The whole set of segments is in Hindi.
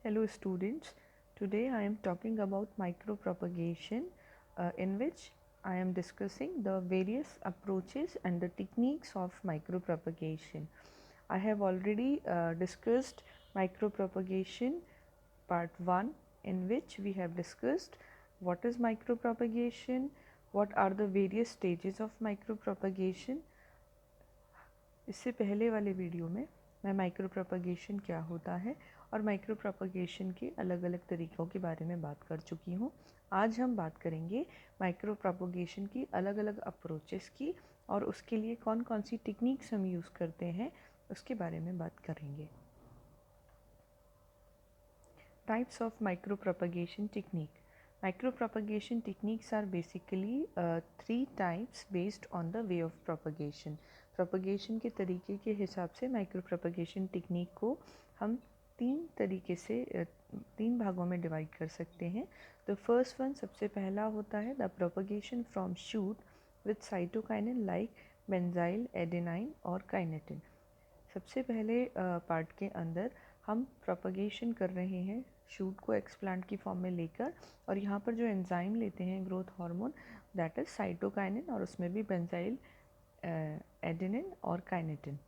Hello students, today I am talking about micropropagation in which I am discussing the various approaches and the techniques of micropropagation. I have already discussed micropropagation part 1 in which we have discussed what is micropropagation, what are the various stages of micropropagation. इससे पहले वाले वीडियो में मैं माइक्रो प्रोपगेशन क्या होता है और माइक्रो प्रोपगेशन के अलग अलग तरीक़ों के बारे में बात कर चुकी हूँ। आज हम बात करेंगे माइक्रो प्रोपगेशन की अलग अलग अप्रोचेस की और उसके लिए कौन कौन सी टेक्निक्स हम यूज़ करते हैं उसके बारे में बात करेंगे। Types of micro propagation technique. Micro propagation techniques are basically three types based on the way of propagation. Propagation के तरीके के हिसाब से माइक्रो प्रोपगेशन टेक्निक को हम तीन भागों में डिवाइड कर सकते हैं. द फर्स्ट वन सबसे पहला होता है the propagation from shoot with cytokinin like benzyl, adenine और काइनेटिन. सबसे पहले पार्ट के अंदर हम प्रोपगेशन कर रहे हैं शूट को एक्सप्लांट की फॉर्म में लेकर और यहाँ पर जो एंजाइम लेते हैं growth hormone that is cytokinin और उसमें भी बेंजाइल, एडेनिन और काइनेटिन.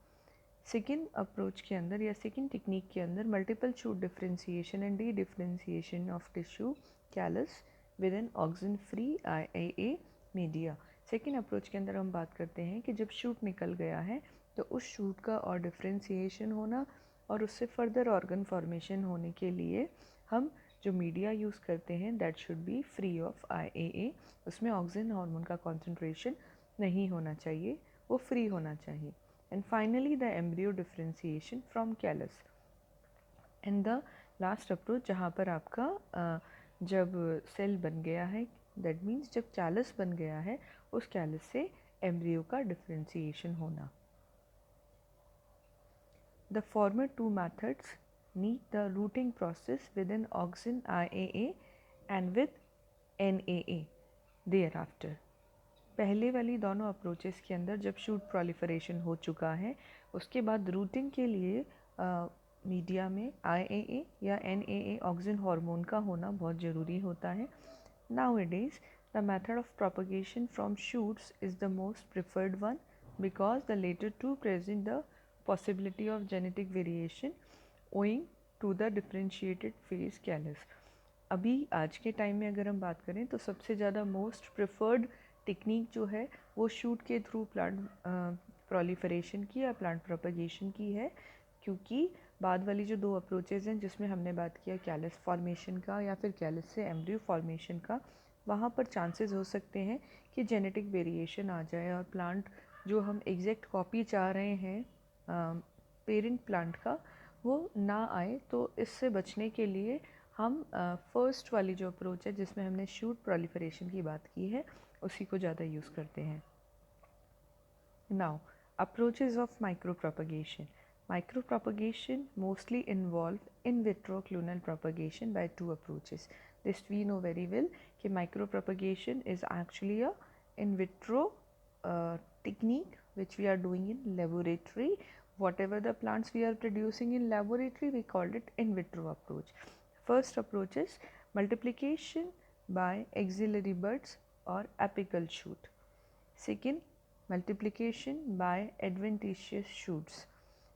सेकेंड अप्रोच के अंदर या सेकेंड टेक्निक के अंदर multiple shoot differentiation and D differentiation of tissue callus with N oxygen free IAA media. Second approach के अंदर हम बात करते हैं कि जब शूट निकल गया है तो उस शूट का और डिफ्रेंसिएशन होना और उससे फर्दर ऑर्गन फॉर्मेशन होने के लिए हम जो मीडिया यूज़ करते हैं that should be free of IAA. उसमें ऑक्सीजन हार्मोन का कॉन्सेंट्रेशन नहीं होना चाहिए, वो फ्री होना चाहिए. And finally the embryo differentiation from callus. And the last approach जहाँ पर आपका जब सेल बन गया है दैट मीन्स जब कैलस बन गया है उस कैलस से एम्ब्रियो का डिफ्रेंसिएशन होना. The former two methods need the rooting process within auxin IAA and with NAA thereafter. पहले वाली दोनों अप्रोचेस के अंदर जब शूट प्रोलिफरेशन हो चुका है उसके बाद रूटिंग के लिए मीडिया में IAA या NAA ऑक्सिन हार्मोन का होना बहुत ज़रूरी होता है. Nowadays, the method of propagation from shoots is the most preferred one because the later two present the possibility of genetic variation owing to the differentiated phase callus. अभी आज के टाइम में अगर हम बात करें तो सबसे ज़्यादा मोस्ट प्रेफर्ड टेक्निक जो है वो शूट के थ्रू प्लांट प्रोलिफरेशन की या प्लांट प्रोपगेशन की है, क्योंकि बाद वाली जो दो अप्रोचेज़ हैं जिसमें हमने बात किया कैलस फॉर्मेशन का या फिर कैलस से एम्ब्रियो फॉर्मेशन का, वहाँ पर चांसेस हो सकते हैं कि जेनेटिक वेरिएशन आ जाए और प्लांट जो हम एग्जैक्ट कॉपी चाह रहे हैं पेरेंट प्लांट का वो ना आए. तो इससे बचने के लिए हम फर्स्ट वाली जो अप्रोच है जिसमें हमने शूट प्रोलिफरेशन की बात की है उसी को ज़्यादा यूज़ करते हैं. Now approaches of micro propagation. Micro propagation mostly involve in vitro clonal propagation by two approaches. This we know very well कि micro propagation is actually a in vitro technique which we are doing in laboratory. Whatever the plants we are producing in laboratory we called it in vitro approach. First approach is multiplication by axillary buds or apical shoot. Second, multiplication by adventitious shoots.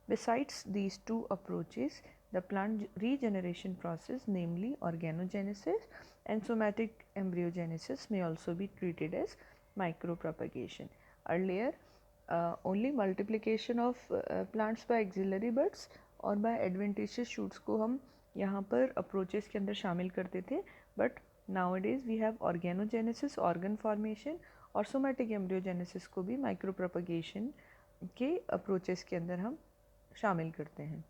Besides these two approaches, the plant regeneration process, namely organogenesis and somatic embryogenesis, may also be treated as micropropagation. Earlier, only multiplication of plants by axillary buds और by adventitious shoots को हम यहाँ पर approaches के अंदर शामिल करते थे, but nowadays we have organogenesis, organ formation और somatic embryogenesis को भी micropropagation के approaches के अंदर हम शामिल करते हैं.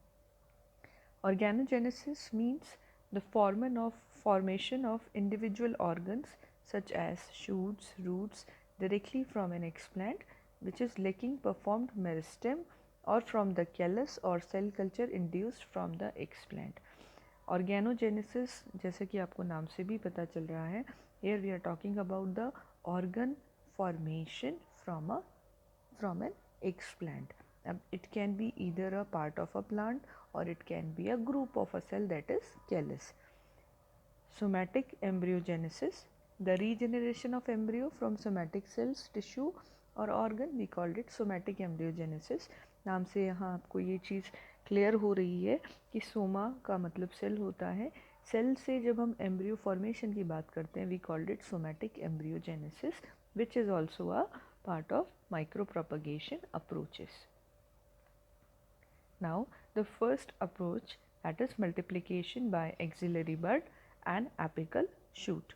Organogenesis means the formation of individual organs such as shoots, roots directly from an explant which is lacking performed meristem or from the callus or cell culture induced from the explant. Organogenesis जैसे कि आपको नाम से भी पता चल रहा है, here we are talking about the organ formation from an explant. It can be either a part of a plant or it can be a group of a cell that is callus. Somatic embryogenesis, the regeneration of embryo from somatic cells, tissue और organ, we called it somatic embryogenesis. नाम से यहाँ आपको ये चीज़ क्लियर हो रही है कि सोमा का मतलब सेल होता है. सेल से जब हम एम्ब्रियो फॉर्मेशन की बात करते हैं, we called it somatic embryogenesis, which is also a part of micro propagation approaches. Now the first approach, that is multiplication by axillary bud and apical shoot.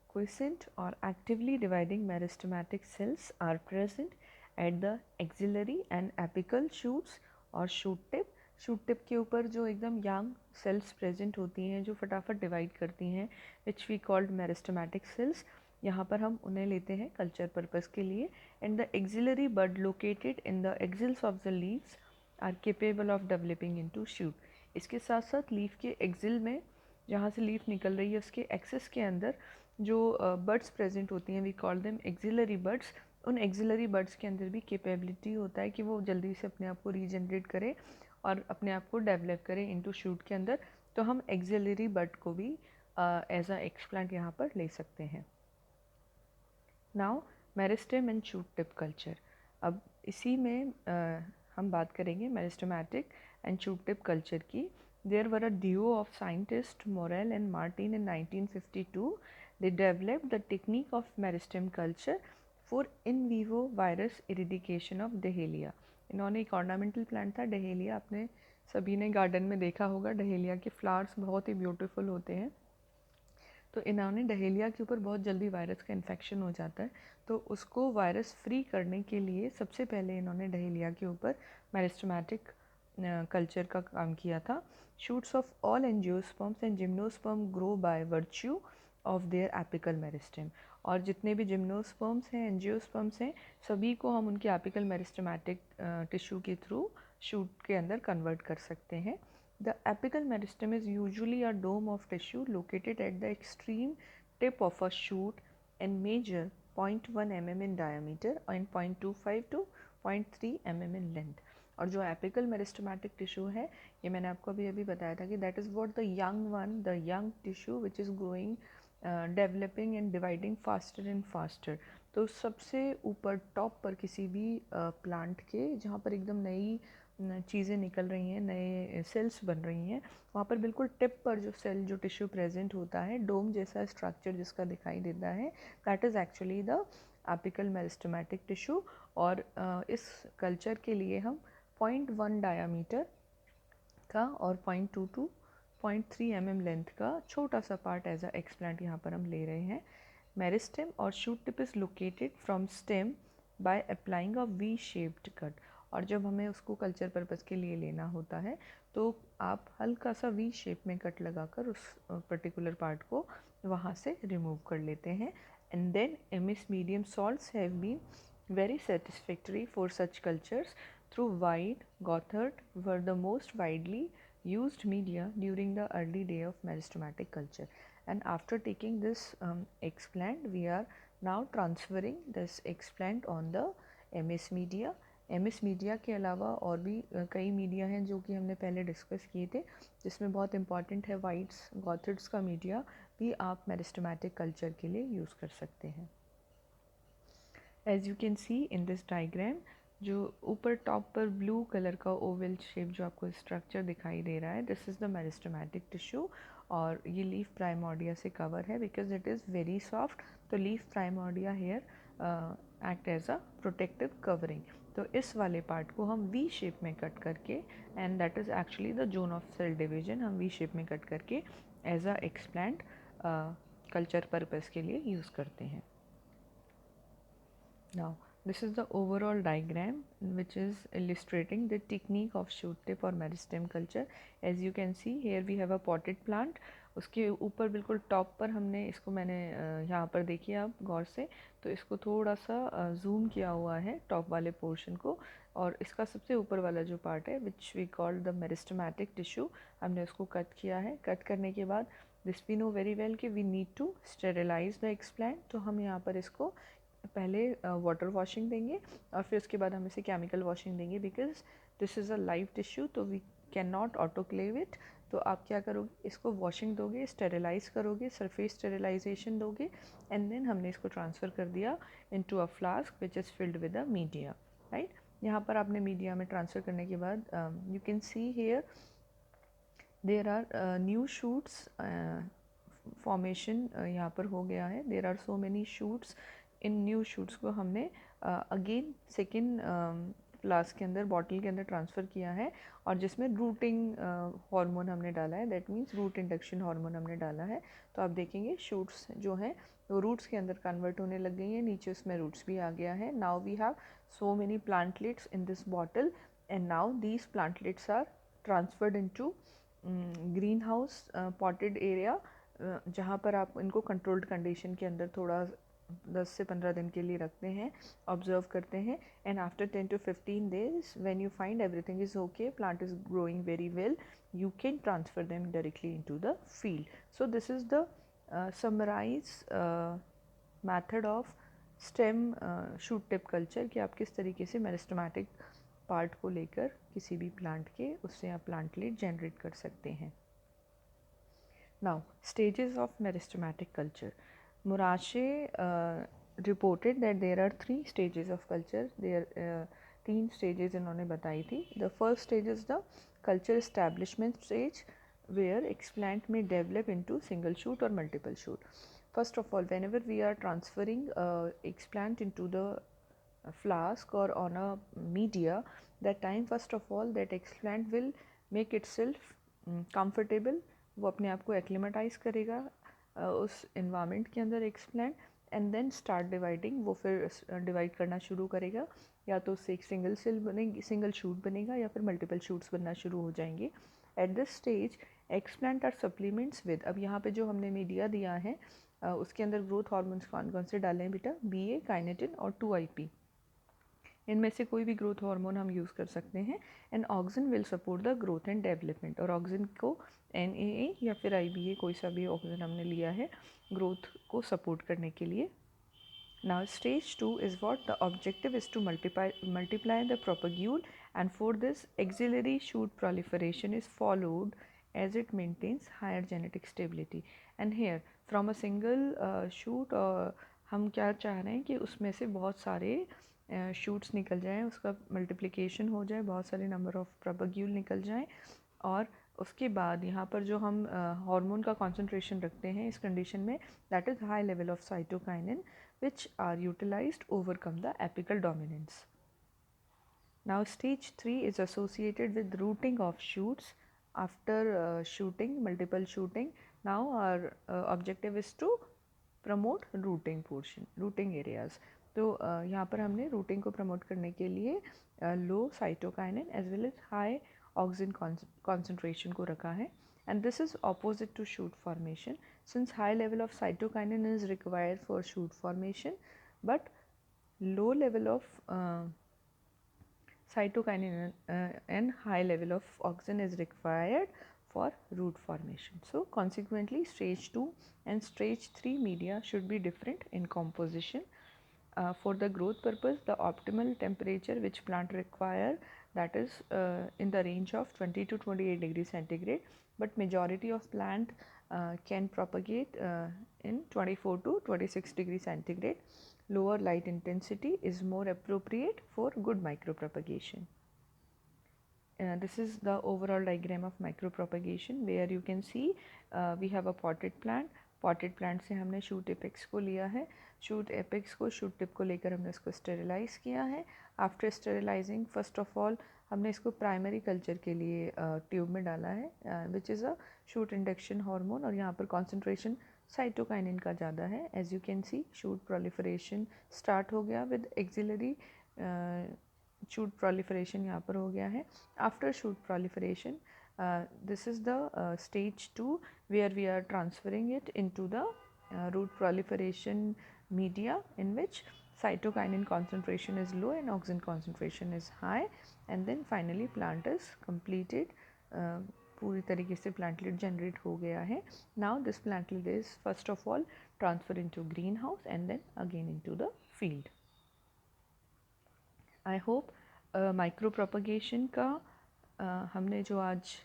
Quiescent or actively dividing meristematic cells are present at the axillary and apical shoots और shoot tip. शूट टिप के ऊपर जो एकदम यंग सेल्स प्रेजेंट होती हैं जो फटाफट डिवाइड करती हैं, which we called meristematic cells. यहाँ पर हम उन्हें लेते हैं कल्चर पर्पज़ के लिए. And the axillary bud located in the axils of the leaves are capable of developing into shoot. इसके साथ साथ लीफ के एक्सिल में जहाँ से लीफ निकल रही है उसके एक्सेस के अंदर जो बड्स प्रेजेंट होती हैं, we call them axillary buds. उन एक्सिलरी बड्स के अंदर भी कैपेबिलिटी होता है कि वो जल्दी से अपने आप को रीजनरेट करें और अपने आप को डेवलप करें इनटू शूट के अंदर. तो हम एक्सिलरी बड को भी एज अ एक्सप्लांट यहाँ पर ले सकते हैं. Now meristem and shoot tip culture. अब इसी में हम बात करेंगे meristematic and shoot tip culture की. There were a duo of scientists, Morel and Martin, in 1952. They developed the technique of meristem culture for in vivo virus eradication of dahlia. इन्होंने एक ऑर्नामेंटल प्लांट था डहेलिया, आपने सभी ने गार्डन में देखा होगा. डहेलिया के फ्लावर्स बहुत ही ब्यूटीफुल होते हैं. तो इन्होंने डहेलिया के ऊपर बहुत जल्दी वायरस का इन्फेक्शन हो जाता है, तो उसको वायरस फ्री करने के लिए सबसे पहले इन्होंने डहेलिया के ऊपर मेरिस्टेमेटिक कल्चर का काम किया था. Shoots of all angiosperms and gymnosperm grow by virtue of their apical meristem. और जितने भी जिम्नोस्पर्म्स हैं, एंजियोस्पर्म्स हैं, सभी को हम उनके एपिकल मेरिस्टेमेटिक टिश्यू के थ्रू शूट के अंदर कन्वर्ट कर सकते हैं. The apical meristem is usually a dome of tissue located at the extreme tip of a shoot and measure 0.1 mm in diameter and 0.25 to 0.3 mm in length. और जो एपिकल मेरिस्टेमेटिक टिश्यू है, ये मैंने आपको अभी बताया था कि that is what the young one, the young tissue which is growing, developing and dividing faster and faster. तो सबसे ऊपर टॉप पर किसी भी प्लांट के जहाँ पर एकदम नई चीज़ें निकल रही हैं, नए सेल्स बन रही हैं, वहाँ पर बिल्कुल टिप पर जो सेल, जो टिश्यू प्रेजेंट होता है, डोम जैसा स्ट्रक्चर जिसका दिखाई देता है, that is actually the apical meristematic tissue. और इस कल्चर के लिए हम 0.1 डायामीटर का और 0.2 टू 0.3 mm लेंथ का छोटा सा पार्ट एज अ एक्सप्लांट यहाँ पर हम ले रहे हैं. मेरिस्टेम और shoot tip is located from stem by applying a V shaped cut. और जब हमें उसको कल्चर पर्पज़ के लिए लेना होता है तो आप हल्का सा वी शेप में कट लगाकर उस पर्टिकुलर पार्ट को वहाँ से रिमूव कर लेते हैं. And then MS medium salts have been very satisfactory for such cultures through White, Gothard were the most widely used media during the early day of meristematic culture. And after taking this explant, we are now transferring this explant on the MS media. MS media के अलावा और भी कई मीडिया हैं जो कि हमने पहले डिस्कस किए थे, जिसमें बहुत इंपॉर्टेंट है वाइट्स, गॉथर्ड्स का मीडिया भी आप मेरिस्टेमेटिक कल्चर के लिए यूज़ कर सकते हैं. As you can see in this diagram, जो ऊपर टॉप पर ब्लू कलर का ओवल शेप जो आपको स्ट्रक्चर दिखाई दे रहा है, this is the meristematic tissue. और ये लीफ प्राइमोर्डिया से कवर है because it is very soft. तो leaf primordia here act as a protective covering. तो इस वाले पार्ट को हम वी शेप में कट करके, and that is actually the zone of cell division, हम वी शेप में कट करके as a explant culture purpose के लिए यूज़ करते हैं. Now, this is the overall diagram which is illustrating the technique of shoot tip or meristem culture. As you can see, here we have a potted plant. उसके ऊपर बिल्कुल टॉप पर हमने इसको, मैंने यहाँ पर देखिए आप गौर से, तो इसको थोड़ा सा जूम किया हुआ है टॉप वाले पोर्शन को. और इसका सबसे ऊपर वाला जो पार्ट है which we call the meristematic tissue, हमने उसको कट किया है. कट करने के बाद this we know very well कि we need to sterilise the explant. तो हम यहाँ पर इसको पहले वाटर वॉशिंग देंगे और फिर उसके बाद हम इसे केमिकल वॉशिंग देंगे, because this is a live tissue, तो we can not autoclave it. तो आप क्या करोगे, इसको वॉशिंग दोगे, स्टेरिलाइज करोगे, सरफेस स्टेरिलाइजेशन दोगे, एंड देन हमने इसको ट्रांसफ़र कर दिया into a flask which is filled with a media, right. यहाँ पर आपने मीडिया में ट्रांसफ़र करने के बाद you can see here there are new shoots formation यहाँ पर हो गया है। There are so many shoots, इन न्यू शूट्स को हमने अगेन सेकेंड फ्लास्क के अंदर, बॉटल के अंदर ट्रांसफ़र किया है, और जिसमें रूटिंग हार्मोन हमने डाला है, that means root induction hormone हमने डाला है। तो आप देखेंगे शूट्स जो हैं वो रूट्स के अंदर कन्वर्ट होने लग गई हैं, नीचे उसमें रूट्स भी आ गया है। Now we have so many plantlets in this bottle, and now these plantlets are transferred into green house potted area, जहाँ पर आप इनको कंट्रोल्ड कंडीशन के अंदर थोड़ा 10 से 15 दिन के लिए रखते हैं, ऑब्जर्व करते हैं, and after 10 to 15 days when you find everything is okay, plant is growing very well, you can transfer them directly into the field. So this is the summarized method of stem shoot tip culture, कि आप किस तरीके से मेरिस्टेमेटिक पार्ट को लेकर किसी भी प्लांट के उससे आप प्लांटलेट जनरेट कर सकते हैं। Now, stages of meristematic culture. Murashe reported that there are 3 stages of culture. There 3 stages इन्होंने बताई थी. The first stage is the culture establishment stage, where explant may develop into single shoot or multiple shoot. First of all, whenever we are transferring explant into the flask or on a media, that time first of all that explant will make itself comfortable, वो अपने आप को एक्लिमेटाइज करेगा उस इन्वामेंट के अंदर explant, and then start dividing, वो फिर डिवाइड करना शुरू करेगा, या तो उससे एक सिंगल सेल बनेगी, सिंगल शूट बनेगा, या फिर मल्टीपल शूट्स बनना शुरू हो जाएंगे। At this stage explant are supplements with, अब यहाँ पे जो हमने मीडिया दिया है उसके अंदर ग्रोथ हार्मोन्स कौन कौन से डाले हैं बेटा, BA, काइनेटिन और 2IP, इनमें से कोई भी ग्रोथ हार्मोन हम यूज़ कर सकते हैं। And auxin will support the growth and development, और ऑक्सिन को NAA या फिर IBA, कोई सा भी ऑक्सिन हमने लिया है ग्रोथ को सपोर्ट करने के लिए। Now stage 2 is what the objective is to multiply the propagule, and for this axillary shoot proliferation is followed as it maintains higher genetic stability. And here from a single shoot हम क्या चाह रहे हैं कि उसमें से बहुत सारे शूट्स निकल जाएं, उसका मल्टीप्लिकेशन हो जाए, बहुत सारे नंबर ऑफ प्रोपग्यूल निकल जाएं, और उसके बाद यहाँ पर जो हम हार्मोन का कॉन्सेंट्रेशन रखते हैं इस कंडीशन में, that is high level of cytokinin which are utilized to overcome the apical dominance. Now stage 3 is associated with rooting of shoots after shooting, multiple shooting. Now our objective is to promote rooting portion, rooting areas. तो यहाँ पर हमने रूटिंग को प्रमोट करने के लिए low cytokinin as well as high auxin concentration को रखा है, and this is opposite to shoot formation, since high level of cytokinin is required for shoot formation, but low level of cytokinin and high level of auxin is required for root formation. So consequently stage 2 and stage 3 media should be different in composition. For the growth purpose, the optimal temperature which plant require, that is in the range of 20 to 28 degrees centigrade, but majority of plant can propagate in 24 to 26 degrees centigrade. Lower light intensity is more appropriate for good micropropagation. This is the overall diagram of micropropagation, where you can see we have a potted plant. Potted plant से हमने शूट एपेक्स को लिया है, शूट एपेक्स को, शूट टिप को लेकर हमने इसको स्टेरिलाइज किया है। आफ्टर स्टेरिलाइजिंग फर्स्ट ऑफ ऑल हमने इसको प्राइमरी कल्चर के लिए ट्यूब में डाला है, which is a shoot induction hormone, और यहाँ पर कॉन्सेंट्रेशन साइटोकाइनिन का ज़्यादा है। As you can see shoot proliferation start हो गया विद एक्सिलरी शूट प्रोलिफरेशन यहाँ पर हो गया है। After shoot proliferation this is the stage 2 where we are transferring it into the root proliferation media, in which cytokinin concentration is low and auxin concentration is high, and then finally plant is completed, पूरी तरीके से plantlet generate हो गया है। Now this plantlet is first of all transferred into greenhouse and then again into the field. I hope micro propagation का हमने जो आज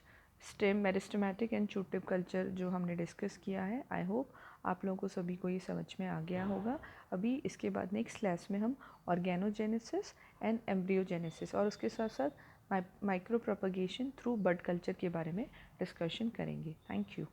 stem meristematic and shoot tip culture जो हमने डिस्कस किया है, आई होप आप लोगों को सभी को ये समझ में आ गया होगा। अभी इसके बाद नेक्स्ट क्लास में हम ऑर्गेनोजेनेसिस एंड एम्ब्रियोजेनेसिस और उसके साथ साथ माइक्रो प्रोपगेशन थ्रू बड कल्चर के बारे में डिस्कशन करेंगे। Thank you.